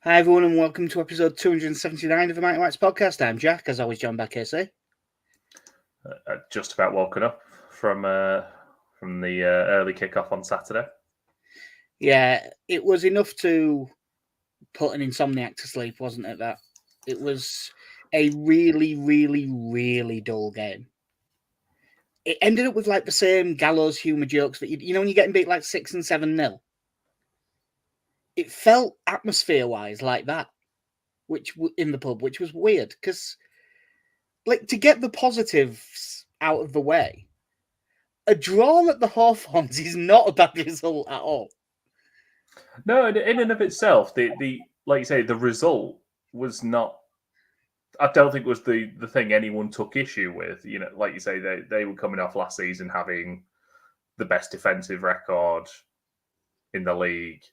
Hi everyone and welcome to episode 279 of the Mighty Whites podcast. I'm Jack, as always joined by KC. Just about woken up from the early kickoff on Saturday. Yeah, it was enough to put an insomniac to sleep, wasn't it? That it was a really, really, really dull game. It ended up with like the same gallows humour jokes that you know when you're getting beat like 6 and 7-0. It felt atmosphere-wise like that, which in the pub, which was weird because, like, to get the positives out of the way, a draw at the Hawthorns is not a bad result at all. No, in and of itself, the like you say, the result was not. I don't think was the thing anyone took issue with. You know, like you say, they were coming off last season having the best defensive record in the league.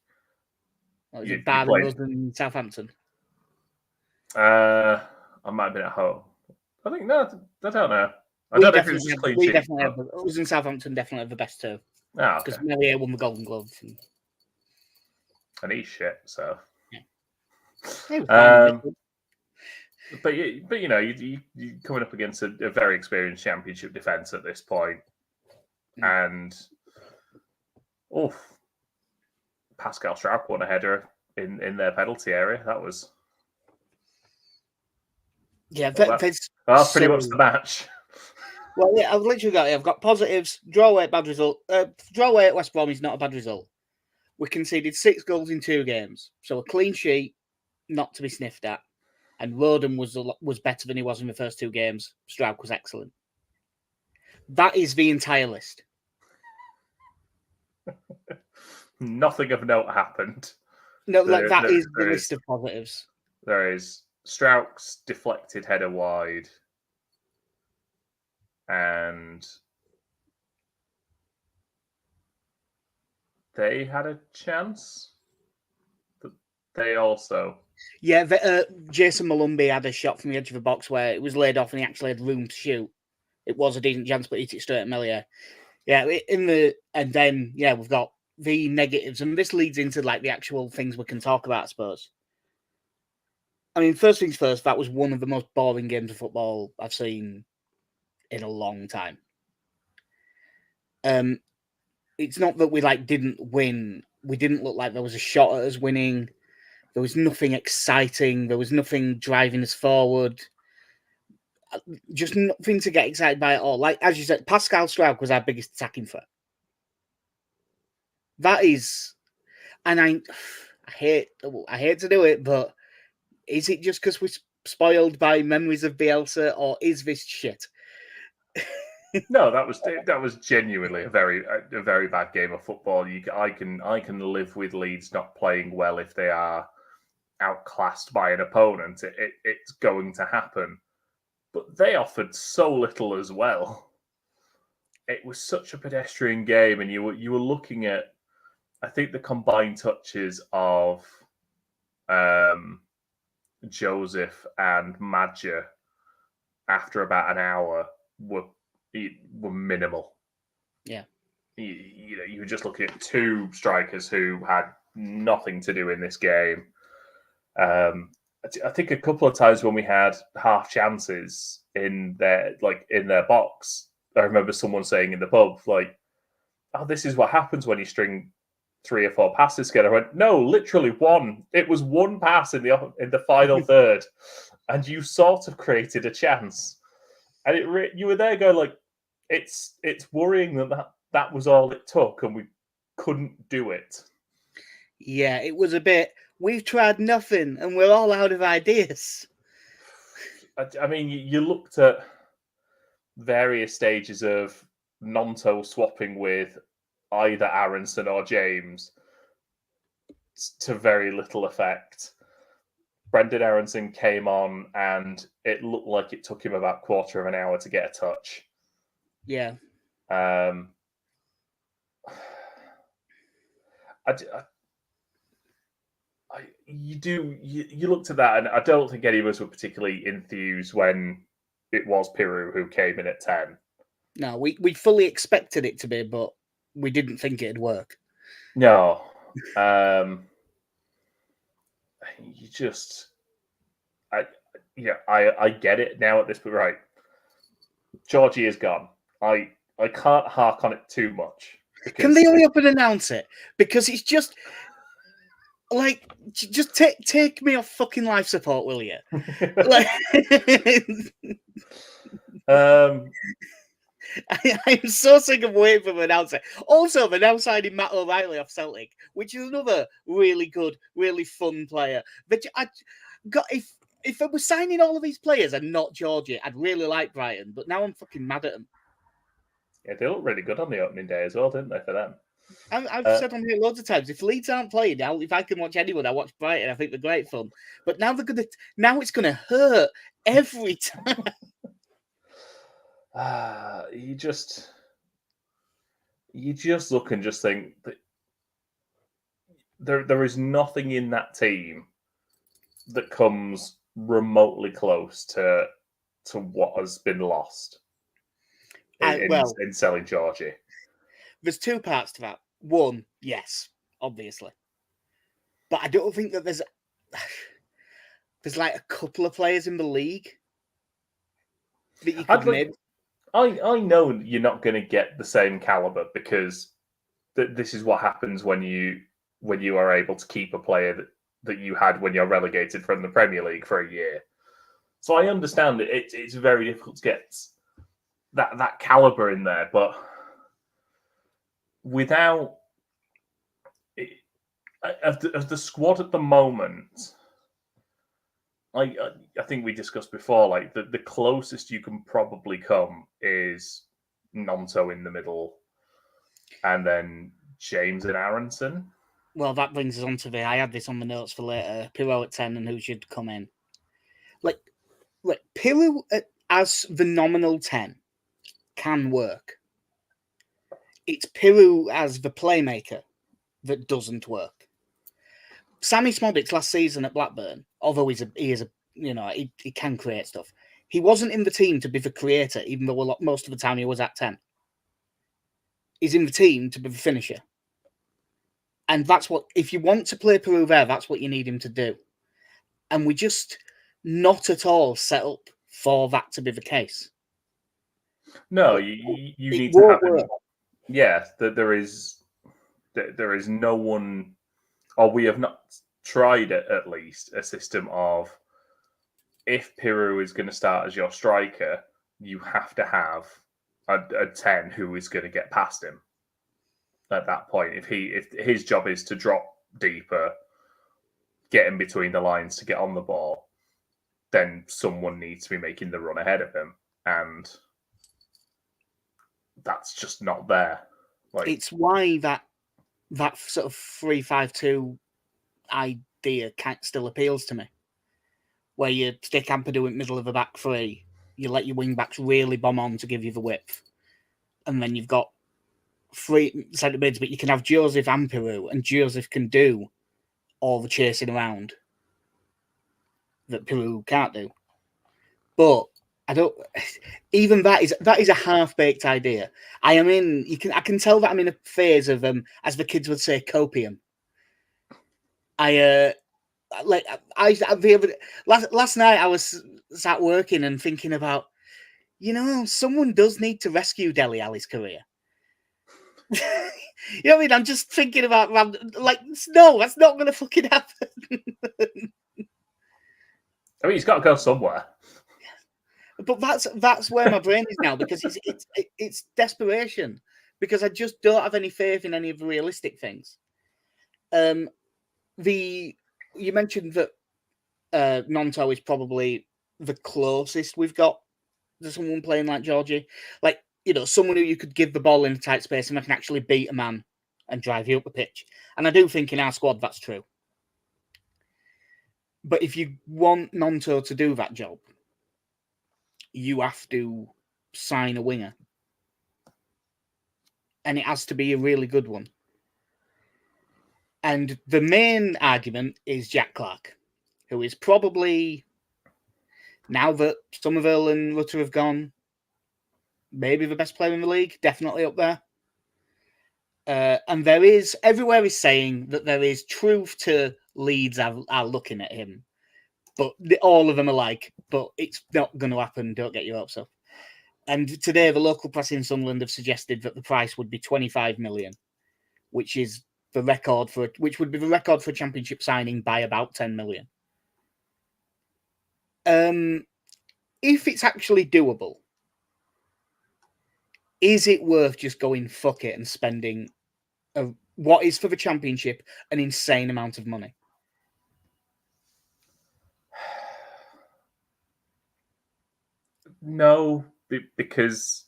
Was it Barbados and Southampton? I might have been at home. I think no, I don't know. I don't know if it was just clean sheet. It was in Southampton, definitely the best two. Because Melier won the Golden Glove. And he's shit, so. Yeah. But you know, you're coming up against a very experienced Championship defence at this point. And Pascal Struijk won a header in their penalty area. That was that's pretty much the match. Well, yeah, I've got positives. Draw away at bad result. Draw away at West Brom is not a bad result. We conceded 6 goals in 2 games, so a clean sheet, not to be sniffed at. And Roden was better than he was in the first 2 games. Struijk was excellent. That is the entire list. Nothing of note happened. No, that is the list of positives. There is Struijk's deflected header wide, and they had a chance, but they also. Yeah, Jason Malumbi had a shot from the edge of the box where it was laid off and he actually had room to shoot. It was a decent chance, but he hit it straight at Melier. Yeah, and then we've got the negatives, and this leads into like the actual things we can talk about, I suppose. I mean, first things first, that was one of the most boring games of football I've seen in a long time. It's not that we didn't win. We didn't look like there was a shot at us winning. There was nothing exciting. There was nothing driving us forward. Just nothing to get excited by at all. Like, as you said, Pascal Struijk was our biggest attacking threat. That is, and I hate to do it, but is it just because we're spoiled by memories of Bielsa, or is this shit? No, that was genuinely a very bad game of football. I can live with Leeds not playing well if they are outclassed by an opponent. It's going to happen, but they offered so little as well. It was such a pedestrian game, and you were looking at, I think, the combined touches of Joseph and Madja after about an hour were minimal. Yeah. You were just looking at 2 strikers who had nothing to do in this game. I think a couple of times when we had half chances in their box, I remember someone saying in the pub, like, "Oh, this is what happens when you string 3 or 4 passes together." I went, "No, literally one. It was one pass in the final third, and you sort of created a chance." And you were there going like, it's worrying that was all it took, and we couldn't do it. Yeah, it was a bit. We've tried nothing, and we're all out of ideas. I mean, you looked at various stages of Nonto swapping with either Aronson or James to very little effect. Brendan Aronson came on, and it looked like it took him about a quarter of an hour to get a touch. Yeah. You looked at that, and I don't think any of us were particularly enthused when it was Piru who came in at 10. No, we fully expected it to be, but we didn't think it'd work. No. you just, I get it now at this point. Right, Georgie is gone. I can't hark on it too much. Can they hurry up and announce it? Because it's just like, just take me off fucking life support, will you? Like, I'm so sick of waiting for them to announce it. Also, they're now signing Matt O'Reilly off Celtic, which is another really good, really fun player. But if I was signing all of these players and not Georgie, I'd really like Brighton. But now I'm fucking mad at them. Yeah, they look really good on the opening day as well, didn't they, for them? I've said on here loads of times, if Leeds aren't playing now, if I can watch anyone, I watch Brighton. I think they're great fun. But now now it's gonna hurt every time. You just look and just think that there is nothing in that team that comes remotely close to what has been lost in selling Georgie. There's two parts to that. One, yes, obviously, but I don't think that there's like a couple of players in the league that you could maybe. I know you're not going to get the same caliber because this is what happens when you are able to keep a player that you had when you're relegated from the Premier League for a year. So I understand that it's very difficult to get that caliber in there, but without of the squad at the moment, I think we discussed before, like the closest you can probably come is Nonto in the middle, and then James and Aronson. Well, that brings us on to I had this on the notes for later. Pirou at 10 and who should come in. Like Pirou as the nominal 10 can work. It's Pirou as the playmaker that doesn't work. Sammy Smodics last season at Blackburn, although he can create stuff. He wasn't in the team to be the creator, even though most of the time he was at 10. He's in the team to be the finisher. And that's what, if you want to play Pirou there, that's what you need him to do. And we just not at all set up for that to be the case. No, you need to have him. Yeah, there is no one, or we have not tried it, at least a system of if Pirou is going to start as your striker, you have to have a 10 who is going to get past him at that point. If his job is to drop deeper, get in between the lines to get on the ball, then someone needs to be making the run ahead of him, and that's just not there. Like, it's why that sort of 3-5-2 idea still appeals to me, where you stick Ampadu in middle of the back three, you let your wing backs really bomb on to give you the width, and then you've got 3 centre mids, but you can have Joseph and Pirou, and Joseph can do all the chasing around that Pirou can't do. But I don't. Even that is a half-baked idea. I can tell that I'm in a phase of as the kids would say, copium. Last night I was sat working and thinking about, someone does need to rescue Dele Alli's career. You know what I mean? I'm just thinking about, no, that's not going to fucking happen. I mean, he's got to go somewhere. But that's where my brain is now, because it's desperation, because I just don't have any faith in any of the realistic things. You mentioned that Nonto is probably the closest we've got to someone playing like Georgie, someone who you could give the ball in a tight space and I can actually beat a man and drive you up the pitch. And I do think in our squad that's true. But if you want Nonto to do that job, you have to sign a winger. And it has to be a really good one. And the main argument is Jack Clark, who is probably, now that Somerville and Rutter have gone, maybe the best player in the league, definitely up there. And there is, everywhere is saying that there is truth to Leeds are looking at him. But all of them are like, but it's not going to happen. Don't get your hopes up. And today, the local press in Sunderland have suggested that the price would be 25 million, which is the record which would be the record for a championship signing by about 10 million. If it's actually doable, is it worth just going fuck it and spending what is for the championship an insane amount of money? No, because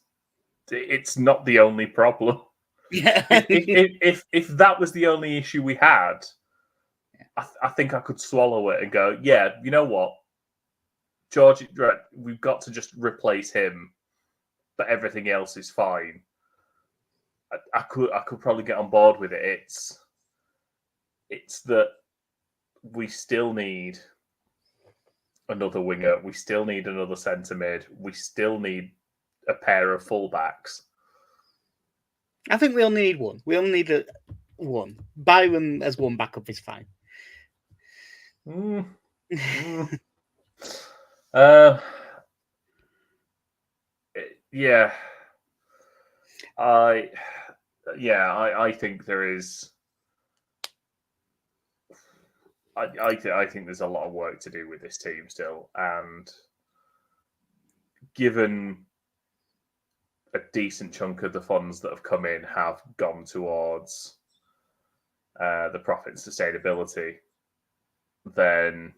it's not the only problem. Yeah. if that was the only issue we had, I think I could swallow it and go, yeah, you know what, George, we've got to just replace him, but everything else is fine. I could probably get on board with it. It's that we still need another winger. We still need another centre mid. We still need a pair of fullbacks. I think we only need one. We only need one. Byron as one backup is fine. Yeah. I think there is. I think there's a lot of work to do with this team still, and given a decent chunk of the funds that have come in have gone towards the profit and sustainability, then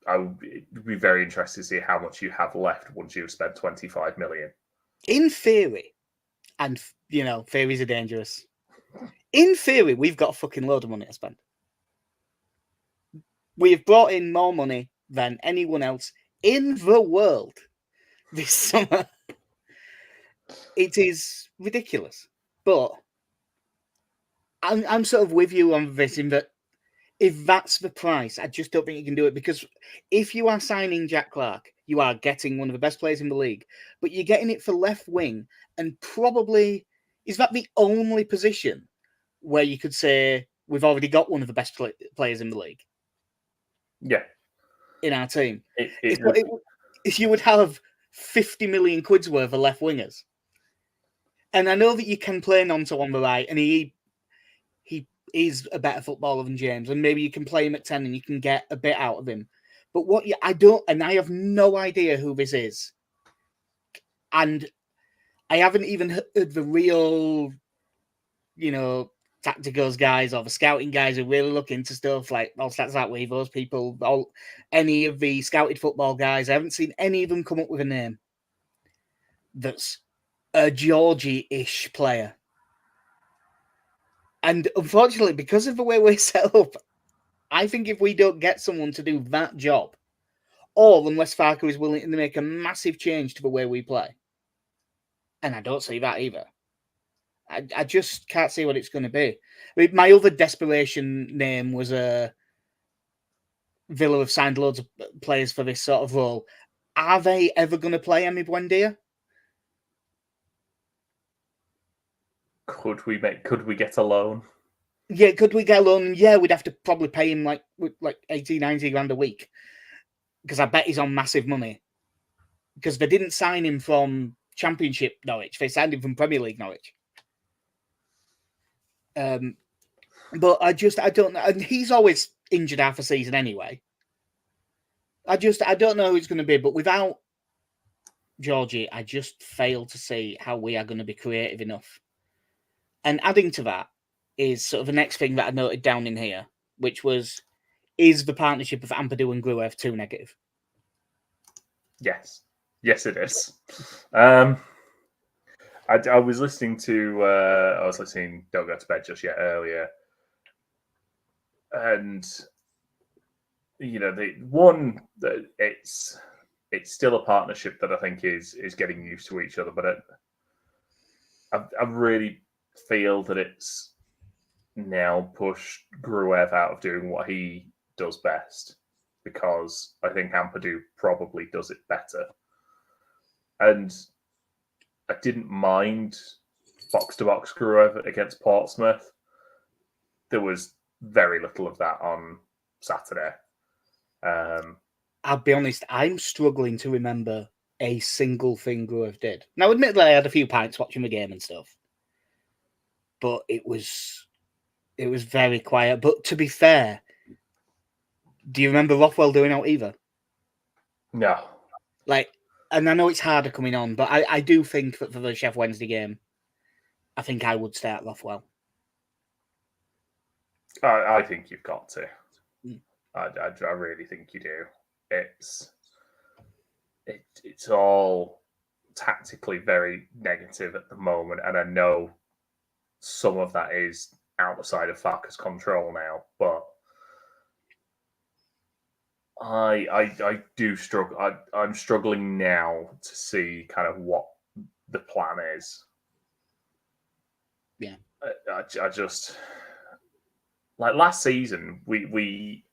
I would be very interested to see how much you have left once you've spent 25 million. In theory, and theories are dangerous. In theory, we've got a fucking load of money to spend. We have brought in more money than anyone else in the world this summer. It is ridiculous. But I'm sort of with you on this in that if that's the price, I just don't think you can do it, because if you are signing Jack Clark, you are getting one of the best players in the league, but you're getting it for left wing, and probably, is that the only position where you could say we've already got one of the best players in the league? Yeah. In our team. If you would have 50 million quid's worth of left wingers. And I know that you can play Nonto on the right, and he is a better footballer than James, and maybe you can play him at 10 and you can get a bit out of him. But I have no idea who this is. And I haven't even heard the real, tacticals guys or the scouting guys who really look into stuff like all stats that way, those people, any of the scouted football guys. I haven't seen any of them come up with a name that's a Georgie-ish player. And unfortunately, because of the way we're set up, I think if we don't get someone to do that job, or unless Farker is willing to make a massive change to the way we play, and I don't see that either, I just can't see what it's going to be. I mean, my other desperation name was Villa have signed loads of players for this sort of role. Are they ever going to play Emi Buendia? Could we get a loan? Yeah, could we get a loan? Yeah, we'd have to probably pay him like 80, 90 grand a week, because I bet he's on massive money. Because they didn't sign him from Championship Norwich, they signed him from Premier League Norwich. But I don't know. And he's always injured half a season anyway. I don't know who it's going to be. But without Georgie, I just fail to see how we are going to be creative enough. And adding to that is sort of the next thing that I noted down in here, which was, is the partnership of Ampadu and Gruev too negative? Yes, it is. I was listening to Don't Go to Bed Just Yet earlier, and it's still a partnership that I think is getting used to each other, but I really feel that it's now pushed Gruev out of doing what he does best, because I think Ampadu probably does it better. And I didn't mind box-to-box screw against Portsmouth. There was very little of that on Saturday. I'll be honest, I'm struggling to remember a single thing Gruev did. Now, admittedly, I had a few pints watching the game and stuff, but it was very quiet. But to be fair, do you remember Rothwell doing out either? No. And I know it's harder coming on, but I do think that for the Sheffield Wednesday game, I think I would start Rothwell. I think you've got to. I really think you do. It's all tactically very negative at the moment, and I know some of that is outside of Farke's control now, but I do struggle. I'm struggling now to see kind of what the plan is. Yeah, I just like last season we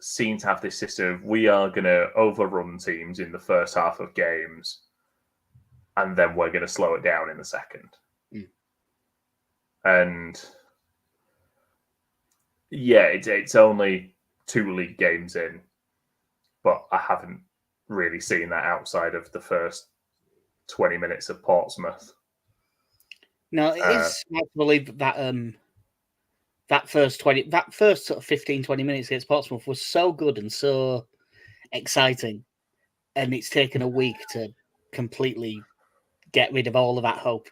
seem to have this system of we are going to overrun teams in the first half of games, and then we're going to slow it down in the second. And yeah, it's only 2 league games in, but I haven't really seen that outside of the first 20 minutes of Portsmouth. No, it is hard to believe that first sort of 15, 20 minutes against Portsmouth was so good and so exciting, and it's taken a week to completely get rid of all of that hope.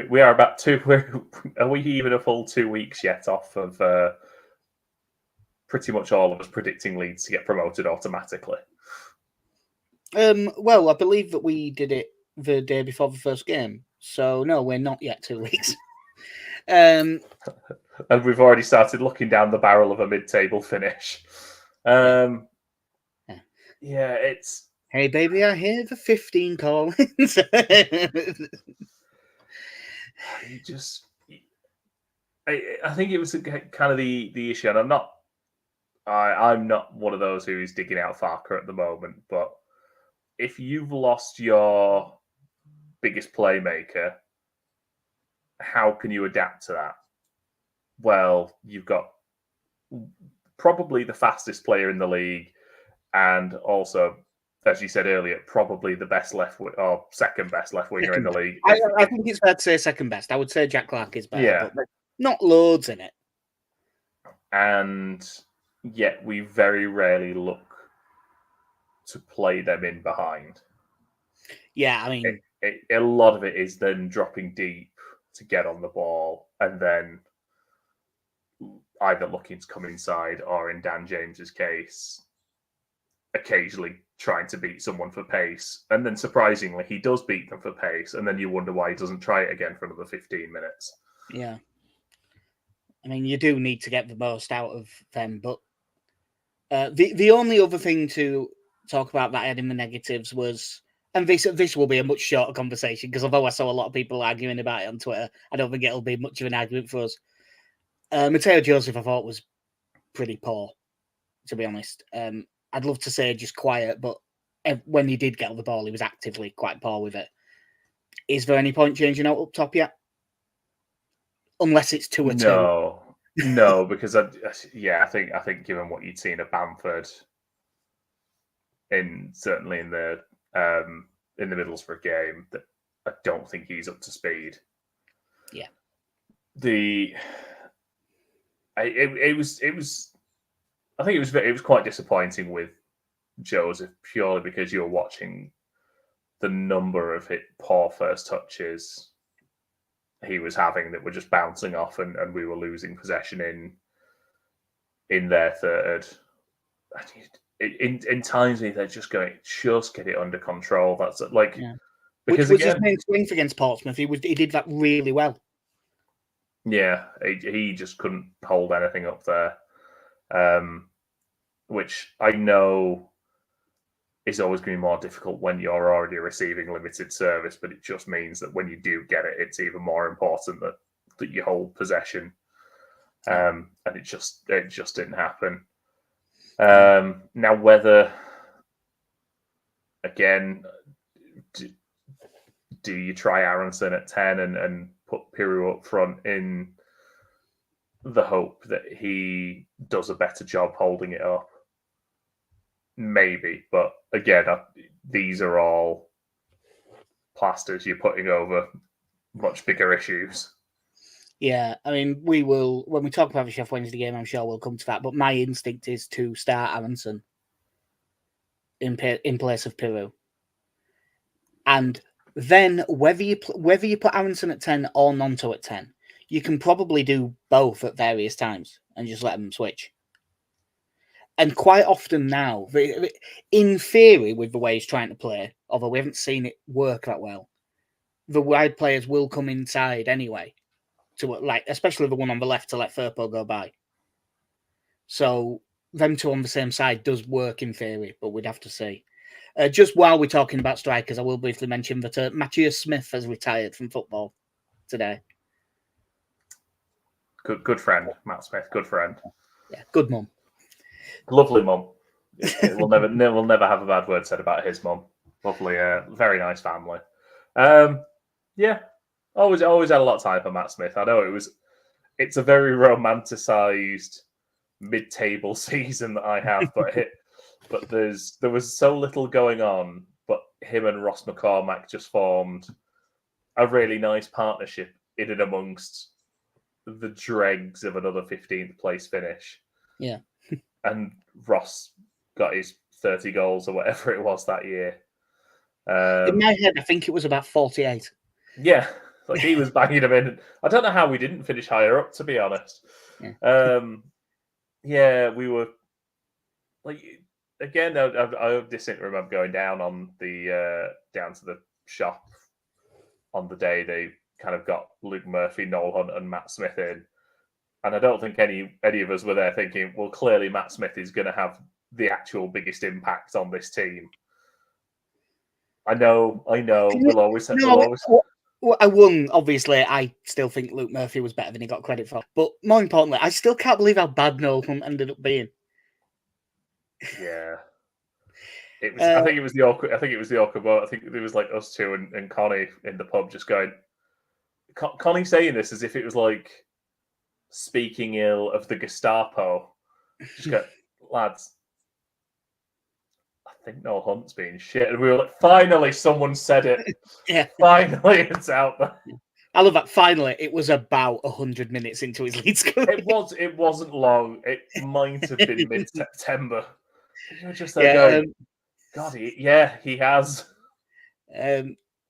We are about are we even a full 2 weeks yet off of pretty much all of us predicting Leeds to get promoted automatically? Well, I believe that we did it the day before the first game, so no, we're not yet 2 weeks. And we've already started looking down the barrel of a mid-table finish. Yeah, it's... Hey, baby, I hear the 15 callings. You just... I think it was kind of the issue, and I'm not one of those who is digging out Farke at the moment, but if you've lost your biggest playmaker, how can you adapt to that? Well, you've got probably the fastest player in the league, and also, as you said earlier, probably the best or second best left winger in the league. I think it's fair to say second best. I would say Jack Clarke is better, but not loads in it. And yet we very rarely look to play them in behind. Yeah, I mean... a lot of it is then dropping deep to get on the ball and then either looking to come inside or, in Dan James's case, occasionally trying to beat someone for pace. And then, surprisingly, he does beat them for pace, and then you wonder why he doesn't try it again for another 15 minutes. Yeah. I mean, you do need to get the most out of them, but the only other thing to talk about that had in the negatives was, and this will be a much shorter conversation, because although I saw a lot of people arguing about it on Twitter, I don't think it'll be much of an argument for us. Mateo Joseph, I thought, was pretty poor, to be honest. I'd love to say just quiet, but when he did get on the ball, he was actively quite poor with it. Is there any point changing out up top yet? Unless it's 2-2. No, because I think given what you'd seen at Bamford, certainly in the Middlesbrough game, that I don't think he's up to speed. Yeah. It was quite disappointing with Joseph, purely because you were watching the number of poor first touches he was having that were just bouncing off, and we were losing possession in their third. In times where they're just going, just get it under control. That's like, because which was his main strength against Portsmouth. He did that really well. Yeah, he just couldn't hold anything up there, which I know is always going to be more difficult when you're already receiving limited service, but it just means that when you do get it, it's even more important that you hold possession. And it just didn't happen. Now, whether, again, do you try Aronson at 10 and put Piru up front in the hope that he does a better job holding it up. Maybe, but again, these are all plasters you're putting over much bigger issues. Yeah, I mean, we will, when we talk about the Sheffield Wednesday game, I'm sure we'll come to that, but my instinct is to start Aronson in place of Piru. And then whether you put Aronson at 10 or Nonto at 10, you can probably do both at various times and just let them switch. And quite often now, in theory, with the way he's trying to play, although we haven't seen it work that well, the wide players will come inside anyway, especially the one on the left to let Firpo go by. So them two on the same side does work in theory, but we'd have to see. Just while we're talking about strikers, I will briefly mention that Matthias Smith has retired from football today. Good friend, Matt Smith. Good friend. Yeah, good mum. Lovely mum. We'll never have a bad word said about his mum. Lovely, very nice family. Yeah, always had a lot of time for Matt Smith. I know it's a very romanticized mid-table season that I have, but there was so little going on. But him and Ross McCormack just formed a really nice partnership in and amongst the dregs of another 15th place finish. Yeah. And Ross got his 30 goals or whatever it was that year. In my head, I think it was about 48. Yeah, like he was banging them in. I don't know how we didn't finish higher up, to be honest. Yeah, we were like, again, I distinctly remember going down on the down to the shop on the day they kind of got Luke Murphy, Noel Hunt, and Matt Smith in. And I don't think any of us were there thinking, well, clearly Matt Smith is going to have the actual biggest impact on this team. I know. We'll always. Well, I won. Obviously, I still think Luke Murphy was better than he got credit for. But more importantly, I still can't believe how bad Noel Hunt ended up being. Yeah. It was. I think it was the awkward. I think it was the awkward moment. I think there was like us two and Connie in the pub just going. Connie saying this as if it was like speaking ill of the Gestapo. Just go, lads. I think Noel Hunt's being shit, and we were like, finally, someone said it. Yeah, finally, it's out there. I love that. Finally, it was about 100 minutes into his Leeds career. It wasn't long. It might have been mid-September. You were just there going, God, he has.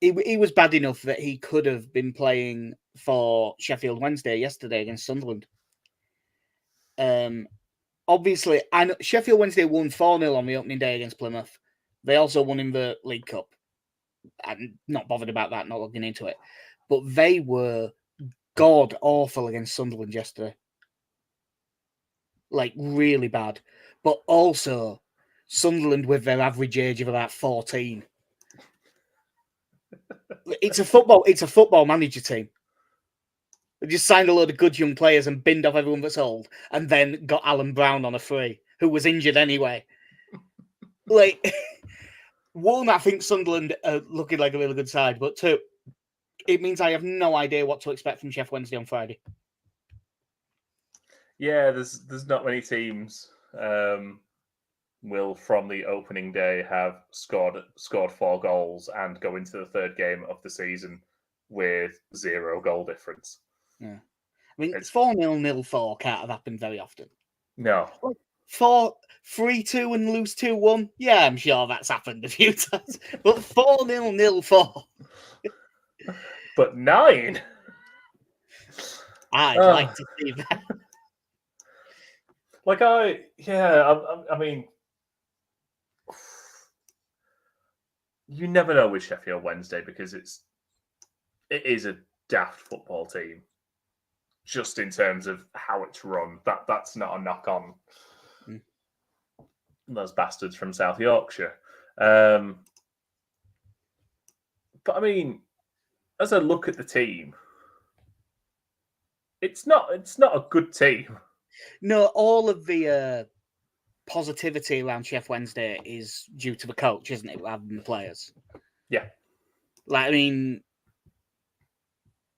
He was bad enough that he could have been playing for Sheffield Wednesday yesterday against Sunderland. Obviously, Sheffield Wednesday won 4-0 on the opening day against Plymouth. They also won in the League Cup. I'm not bothered about that, not looking into it. But they were god awful against Sunderland yesterday. Like, really bad. But also, Sunderland with their average age of about 14. It's a football manager team. They just signed a load of good young players and binned off everyone that's old, and then got Alan Brown on a free, who was injured anyway. Like, one, I think Sunderland are looking like a really good side, but two, it means I have no idea what to expect from Sheffield Wednesday on Friday. Yeah, there's not many teams will from the opening day have scored 4 goals and go into the third game of the season with 0 goal difference. Yeah, I mean, it's 4-0, 0-4 can't have happened very often. No. 3-2 and lose 2-1. Yeah, I'm sure that's happened a few times. But 4-0, 0-4. But 9. I'd like to see that. Like I mean, you never know with Sheffield Wednesday because it is a daft football team. Just in terms of how it's run, that's not a knock on those bastards from South Yorkshire. But I mean, as I look at the team, it's not a good team. No, all of the positivity around Sheffield Wednesday is due to the coach, isn't it, rather than the players? Yeah. Like, I mean,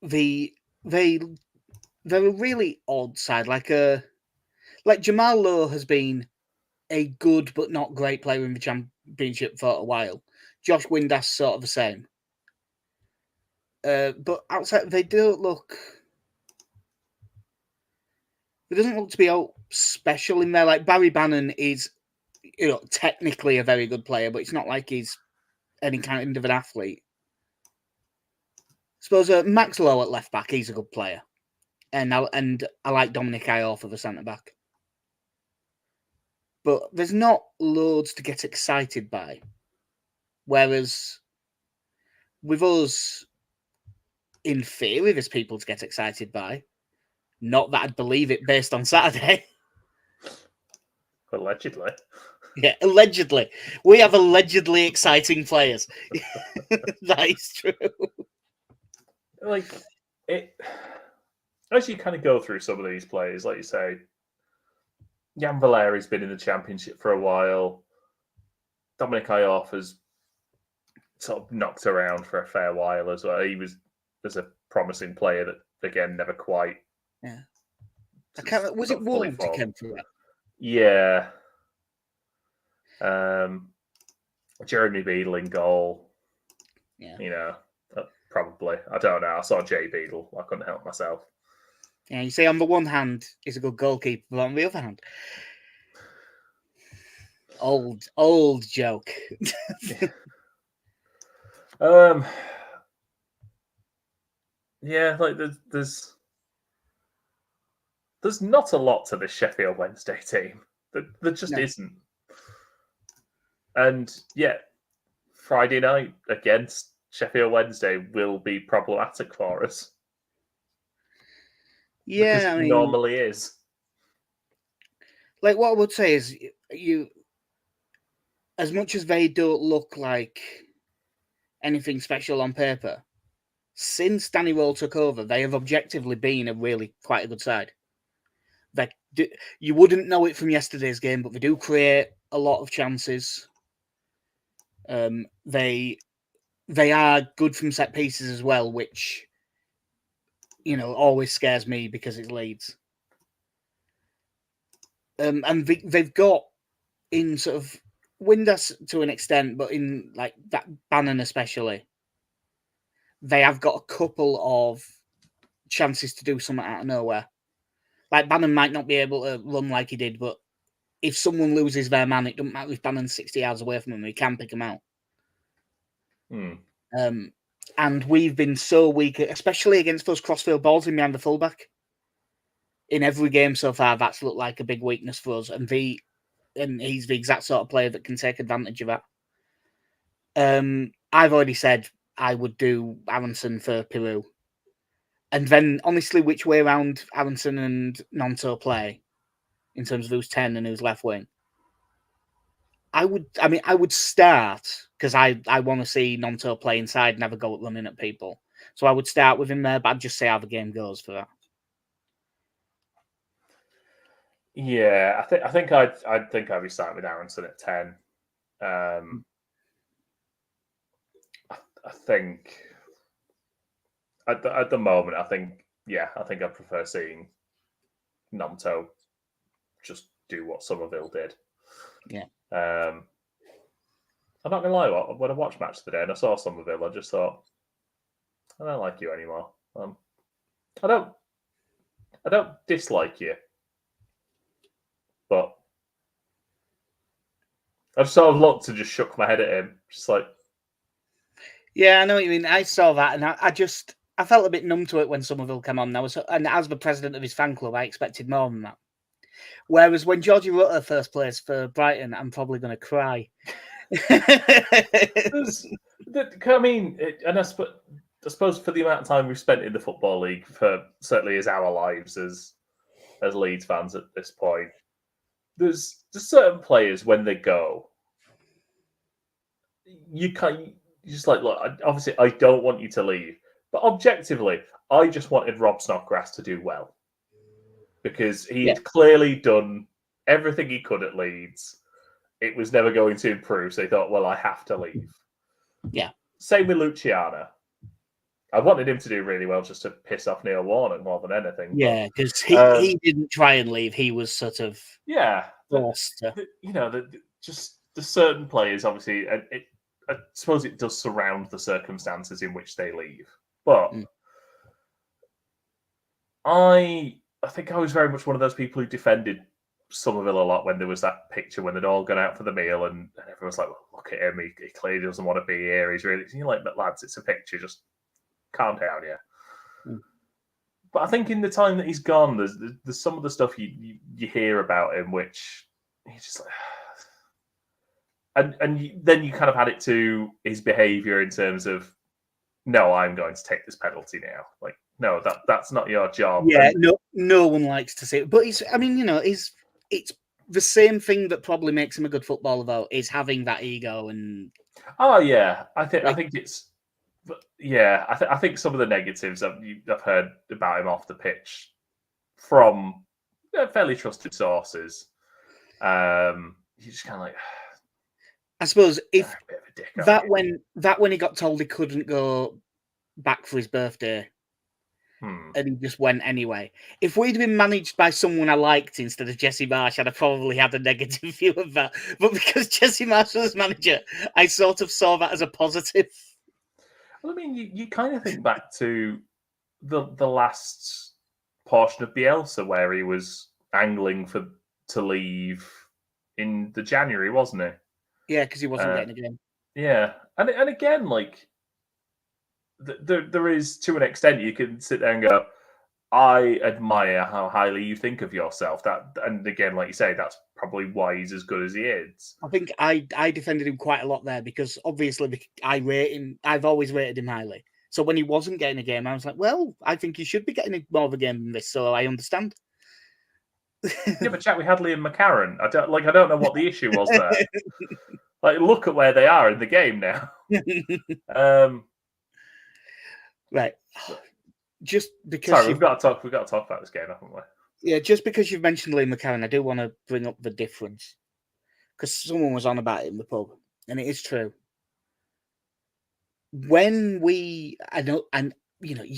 they're a really odd side. Like Jamal Lowe has been a good but not great player in the Championship for a while. Josh Windass sort of the same. But outside, they don't look. It doesn't look to be out special in there. Like Barry Bannon is, technically a very good player, but it's not like he's any kind of an athlete. I suppose Max Lowe at left back, he's a good player, and I like Dominic Ior for the centre back. But there's not loads to get excited by. Whereas with us, in theory, there's people to get excited by. Not that I'd believe it based on Saturday. Allegedly. Yeah, allegedly. We have allegedly exciting players. That is true. Like, as you kind of go through some of these players, like you say, Jan Valeri's been in the Championship for a while. Dominic Iorf has sort of knocked around for a fair while as well. He was a promising player that, again, never quite. Yeah. Was it Wolves who came through that? Yeah. Jeremy Beadle in goal. Yeah. Probably. I don't know. I saw Jay Beadle. I couldn't help myself. Yeah, you see, on the one hand, he's a good goalkeeper, but on the other hand, old joke. Yeah, like there's not a lot to this Sheffield Wednesday team. There just isn't. And yeah, Friday night against Sheffield Wednesday will be problematic for us. Yeah, because it normally is. Like, what I would say is, as much as they don't look like anything special on paper, since Danny Rowe took over, they have objectively been a really quite a good side. You wouldn't know it from yesterday's game, but they do create a lot of chances. They are good from set pieces as well, which always scares me because it's Leeds. And they've got in sort of Windass to an extent, but in like that Bannon especially, they have got a couple of chances to do something out of nowhere. Like Bannon might not be able to run like he did, but if someone loses their man, it doesn't matter if Bannon's 60 yards away from him, he can pick him out. And we've been so weak, especially against those crossfield balls in behind the fullback. In every game so far, that's looked like a big weakness for us, and he's the exact sort of player that can take advantage of that. I've already said I would do Aronson for Peru. And then, honestly, which way around Aronson and Nonto play in terms of who's 10 and who's left wing? I would start because I want to see Nonto play inside and have a go at running at people. So I would start with him there, but I'd just see how the game goes for that. Yeah, I think I'd be starting with Aronson at 10. I think at the moment, I think I prefer seeing Nonto just do what Somerville did. Yeah. I'm not gonna lie. When I watched Match today and I saw Somerville, I just thought, I don't like you anymore. I don't dislike you, but I just sort of looked and just shook my head at him, just like. Yeah, I know what you mean. I saw that, and I felt a bit numb to it when Somerville came on. And as the president of his fan club, I expected more than that. Whereas when Georgie Rutter first plays for Brighton, I'm probably going to cry. I mean, and I suppose for the amount of time we've spent in the Football League, for certainly as our lives as Leeds fans at this point, there's certain players when they go, you just like, look, obviously I don't want you to leave, but objectively, I just wanted Rob Snodgrass to do well because he had clearly done everything he could at Leeds. It was never going to improve, so he thought, well, I have to leave. Yeah. Same with Luciano. I wanted him to do really well just to piss off Neil Warnock more than anything. Yeah, because he didn't try and leave. He was sort of forced to. Just the certain players, obviously, I suppose it does surround the circumstances in which they leave. But I think I was very much one of those people who defended Somerville a lot when there was that picture when they'd all gone out for the meal and everyone's like, well, look at him, he clearly doesn't want to be here. He's really, you're like, but lads, it's a picture, just calm down, yeah. But I think in the time that he's gone, there's some of the stuff you hear about him, which he's just like, and then you kind of add it to his behaviour in terms of, no, I'm going to take this penalty now. Like, no, that's not your job. Yeah, no one likes to see it. But it's the same thing that probably makes him a good footballer, though, is having that ego and. Oh yeah, I think it's. Yeah, I think some of the negatives I've heard about him off the pitch from fairly trusted sources. You're just kind of like. I suppose if when he got told he couldn't go back for his birthday. And he just went anyway. If we'd been managed by someone I liked instead of Jesse Marsh, I'd have probably had a negative view of that. But because Jesse Marsh was manager, I sort of saw that as a positive. Well, I mean, you kind of think back to the last portion of Bielsa where he was angling to leave in the January, wasn't he? Yeah, because he wasn't getting a game. Yeah, and again, like. There is, to an extent, you can sit there and go, I admire how highly you think of yourself. And again, like you say, that's probably why he's as good as he is. I think I defended him quite a lot there because obviously I rate him. I've always rated him highly. So when he wasn't getting a game, I was like, well, I think he should be getting more of a game than this. So I understand. Yeah, but chat, we had Liam McCarron. I don't know what the issue was there. Like, look at where they are in the game now. Right. Just because we've got to talk about this game, haven't we? Yeah, just because you've mentioned Liam McCarron, I do want to bring up the difference. Because someone was on about it in the pub, and it is true. When you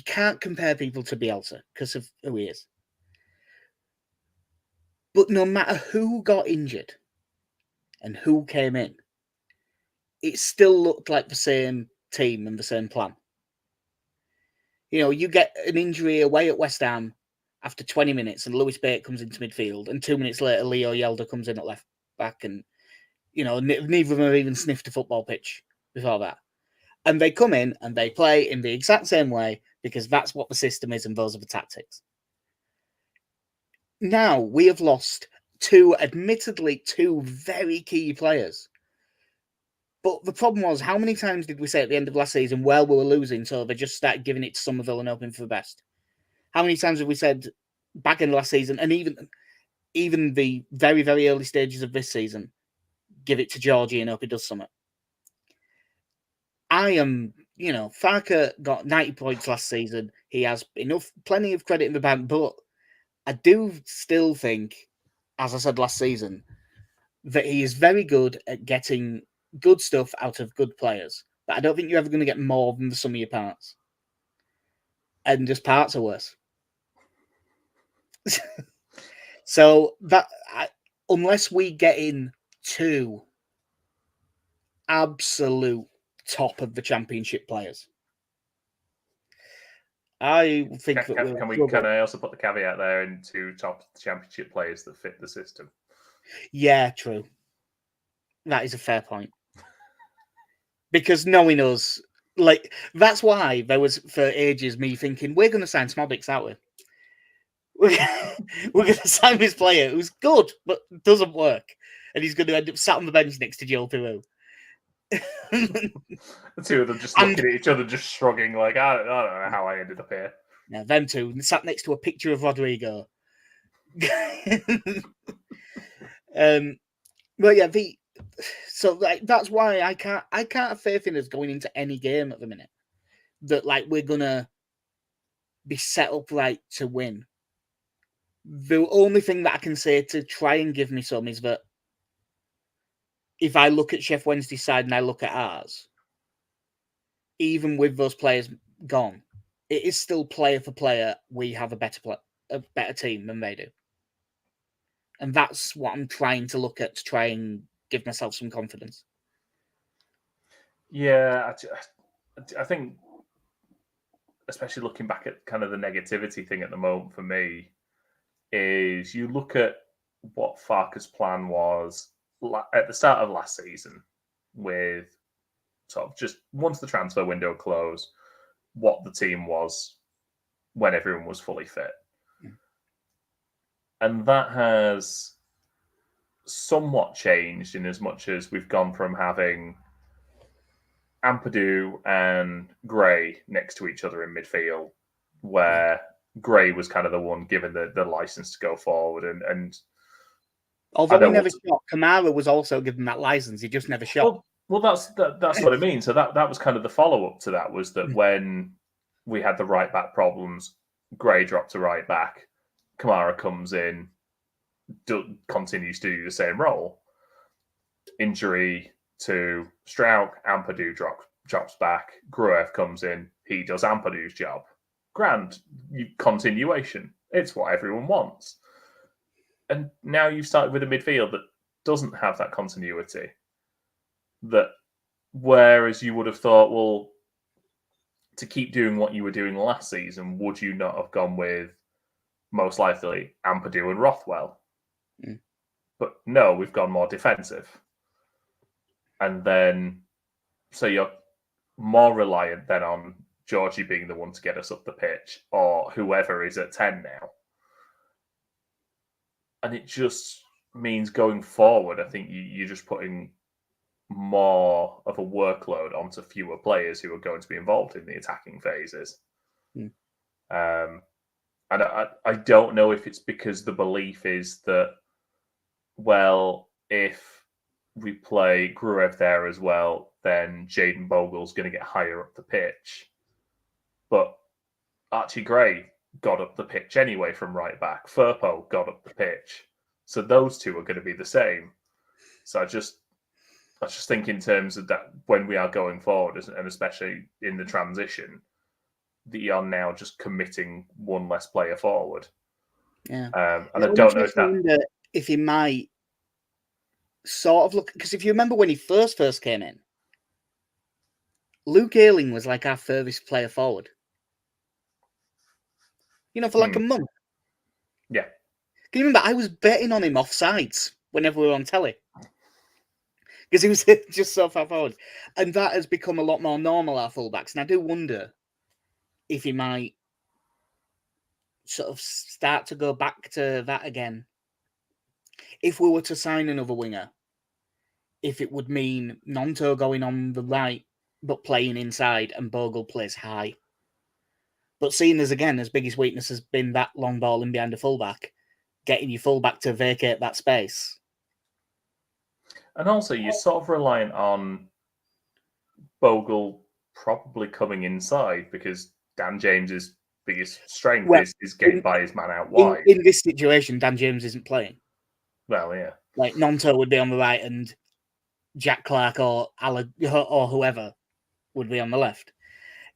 can't compare people to Bielsa because of who he is. But no matter who got injured and who came in, it still looked like the same team and the same plan. You get an injury away at West Ham after 20 minutes and Lewis Bate comes into midfield and 2 minutes later Leo Yelder comes in at left back and, neither of them have even sniffed a football pitch before that. And they come in and they play in the exact same way because that's what the system is and those are the tactics. Now we have lost admittedly two very key players. But the problem was, how many times did we say at the end of last season, well, we were losing, so they just started giving it to Somerville and hoping for the best? How many times have we said back in last season, and even the very, very early stages of this season, give it to Georgie and hope he does something? Farker got 90 points last season. He has plenty of credit in the bank, but I do still think, as I said last season, that he is very good at getting good stuff out of good players. But I don't think you're ever going to get more than the sum of your parts. And just parts are worse. So unless we get in two absolute top of the championship players, I think can I also put the caveat there into top of the championship players that fit the system? Yeah, true. That is a fair point. Because knowing us, that's why there was for ages me thinking we're going to sign Smobix, aren't we? We're going to sign this player who's good but doesn't work, and he's going to end up sat on the bench next to Joel Theroux. The two of them just looking at each other, just shrugging, like I don't know how I ended up here. Yeah, them two sat next to a picture of Rodrigo. Well, yeah, that's why I can't have faith in us going into any game at the minute that we're gonna be set up right to win. The only thing that I can say to try and give me some is that if I look at Chef Wednesday's side and I look at ours, even with those players gone, it is still player for player. We have a better team than they do, and that's what I'm trying to look at to try and give myself some confidence. Yeah, I think, especially looking back at kind of the negativity thing at the moment for me, is you look at what Farke's plan was at the start of last season, with sort of just once the transfer window closed, what the team was when everyone was fully fit. And that has somewhat changed in as much as we've gone from having Ampadu and Gray next to each other in midfield, where Gray was kind of the one given the license to go forward. And although he never shot, Kamara was also given that license. He just never shot. Well, that's what I mean. So that was kind of the follow-up to that, was that when we had the right back problems, Gray dropped to right back, Kamara comes in, continues to do the same role. Injury to Strauch, Ampadu drops back, Gruev comes in, he does Ampadu's job. Grand continuation. It's what everyone wants. And now you've started with a midfield that doesn't have that continuity. That whereas you would have thought, well, to keep doing what you were doing last season, would you not have gone with most likely Ampadu and Rothwell? But no, we've gone more defensive. And then, so you're more reliant then on Georgie being the one to get us up the pitch, or whoever is at 10 now. And it just means going forward, I think you're just putting more of a workload onto fewer players who are going to be involved in the attacking phases. And I don't know if it's because the belief is that, well, if we play Gruev there as well, then Jaden Bogle's going to get higher up the pitch. But Archie Gray got up the pitch anyway from right back. Firpo got up the pitch. So those two are going to be the same. So I just think in terms of that, when we are going forward, and especially in the transition, that you are now just committing one less player forward. Yeah. And I don't know if he might sort of look, because if you remember when he first came in, Luke Ayling was like our furthest player forward. For like a month. Yeah. Can you remember? I was betting on him offsides whenever we were on telly. Because he was just so far forward. And that has become a lot more normal, our fullbacks. And I do wonder if he might sort of start to go back to that again. If we were to sign another winger, if it would mean Nonto going on the right, but playing inside, and Bogle plays high. But seeing as, again, his biggest weakness has been that long ball in behind the fullback, getting your fullback to vacate that space. And also, you're sort of reliant on Bogle probably coming inside, because Dan James's biggest strength is getting by his man out wide. In this situation, Dan James isn't playing. Well, yeah. Like, Nonto would be on the right and Jack Clark or whoever would be on the left.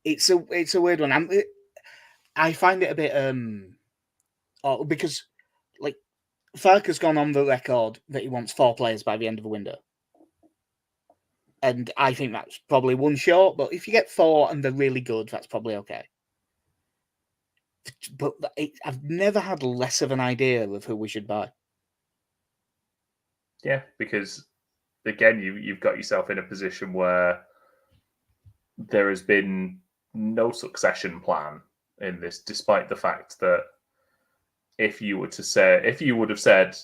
It's a weird one. I find it a bit because like Farke has gone on the record that he wants 4 players by the end of the window, and I think that's probably one short. But if you get 4 and they're really good, that's probably okay. But I've never had less of an idea of who we should buy. Yeah, because again, you've got yourself in a position where there has been no succession plan in this, despite the fact that if you would have said,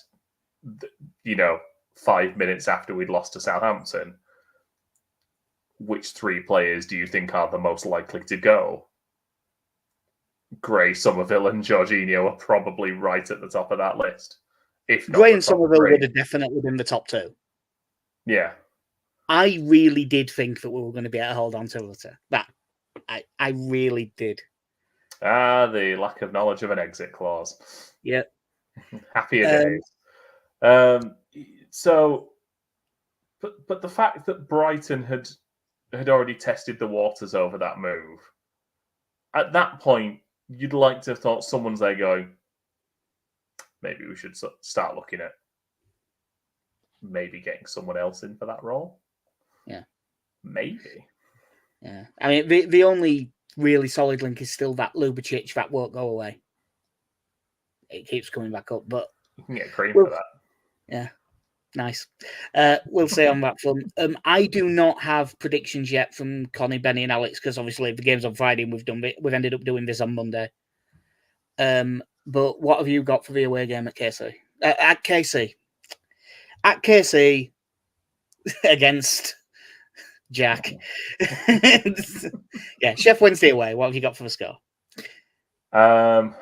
5 minutes after we'd lost to Southampton, which 3 players do you think are the most likely to go? Gray, Somerville, and Jorginho are probably right at the top of that list. If not, Gray and Somerville would have definitely been the top 2. Yeah. I really did think that we were going to be able to hold on to it. That I really did. The lack of knowledge of an exit clause. Yeah. Happier days. But the fact that Brighton had already tested the waters over that move, at that point, you'd like to have thought someone's there going, maybe we should start looking at maybe getting someone else in for that role. Yeah. Maybe. Yeah. I mean, the only really solid link is still that Lubicic that won't go away. It keeps coming back up, but you can get cream for that. Yeah. Nice. We'll say on that front. I do not have predictions yet from Connie, Benny, and Alex because obviously the game's on Friday and we've ended up doing this on Monday. But what have you got for the away game at KC? At KC against Jack. Yeah, Chef Wednesday away. What have you got for the score? We're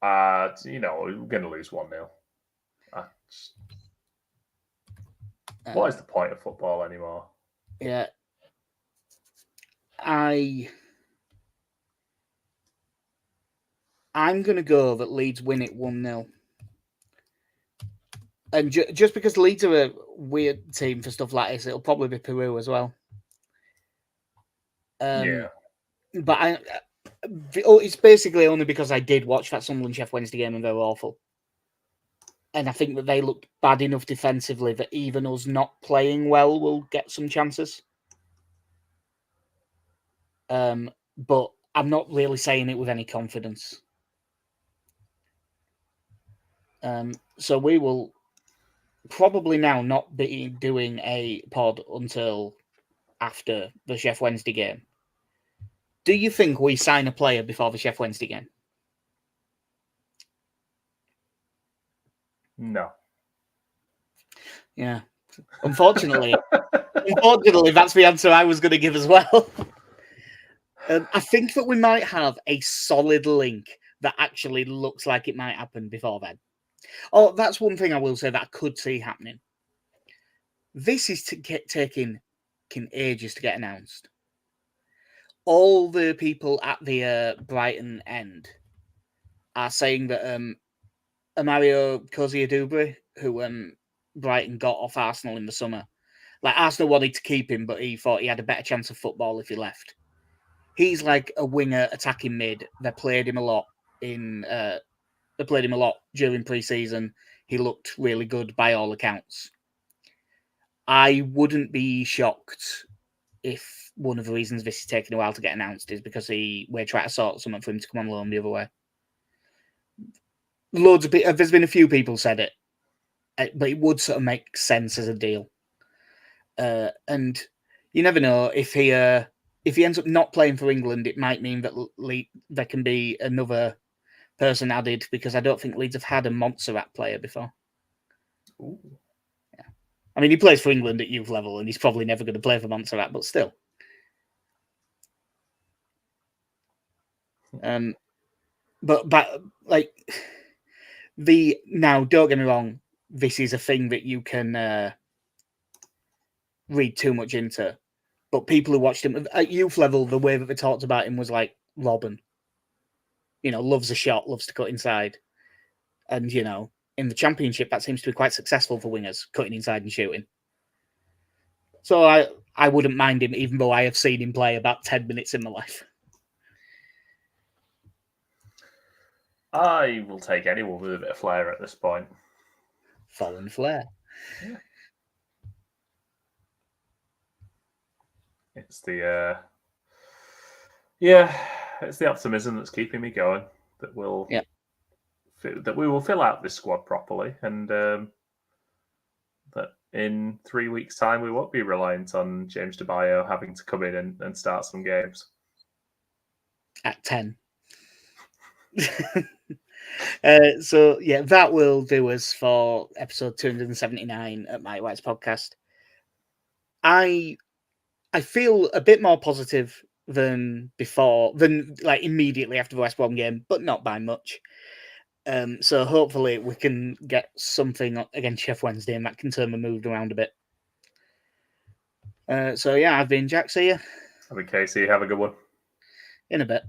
going to lose 1-0. What is the point of football anymore? Yeah. I'm going to go that Leeds win it 1-0. And just because Leeds are a weird team for stuff like this, it'll probably be Peru as well. Yeah. But it's basically only because I did watch that Sunderland Chef Wednesday game and they were awful. And I think that they looked bad enough defensively that even us not playing well will get some chances. But I'm not really saying it with any confidence. So we will probably now not be doing a pod until after the Chef Wednesday game. Do you think we sign a player before the Chef Wednesday game? No. Yeah. Unfortunately, that's the answer I was going to give as well. I think that we might have a solid link that actually looks like it might happen before then. Oh, that's one thing I will say that I could see happening. This is taking ages to get announced. All the people at the Brighton end are saying that Mario Cozier-Dubry, who Brighton got off Arsenal in the summer, like Arsenal wanted to keep him, but he thought he had a better chance of football if he left. He's like a winger attacking mid. They played him a lot during pre-season. He looked really good by all accounts. I wouldn't be shocked if one of the reasons this is taking a while to get announced is because we're trying to sort something for him to come on loan the other way. Loads of people, there's been a few people said it, but it would sort of make sense as a deal. And you never know if he ends up not playing for England, it might mean that there can be another person added because I don't think Leeds have had a Montserrat player before. Ooh. Yeah. I mean, he plays for England at youth level and he's probably never going to play for Montserrat, but still. But like now, don't get me wrong, this is a thing that you can read too much into. But people who watched him at youth level, the way that they talked about him was like Robin. Loves a shot, loves to cut inside. And, in the Championship, that seems to be quite successful for wingers, cutting inside and shooting. So I wouldn't mind him, even though I have seen him play about 10 minutes in my life. I will take anyone with a bit of flair at this point. Foreign flair. Yeah. It's the it's the optimism that's keeping me going that we will fill out this squad properly and that in 3 weeks' time we won't be reliant on James DeBayo having to come in and start some games. At 10. So yeah, that will do us for episode 279 at Mike White's podcast. I feel a bit more positive than before, like immediately after the West Brom game, but not by much. So hopefully we can get something against Chef Wednesday and that can turn the mood around a bit. So yeah, I've been Jack. See ya. I've been Casey. Have a good one. In a bit.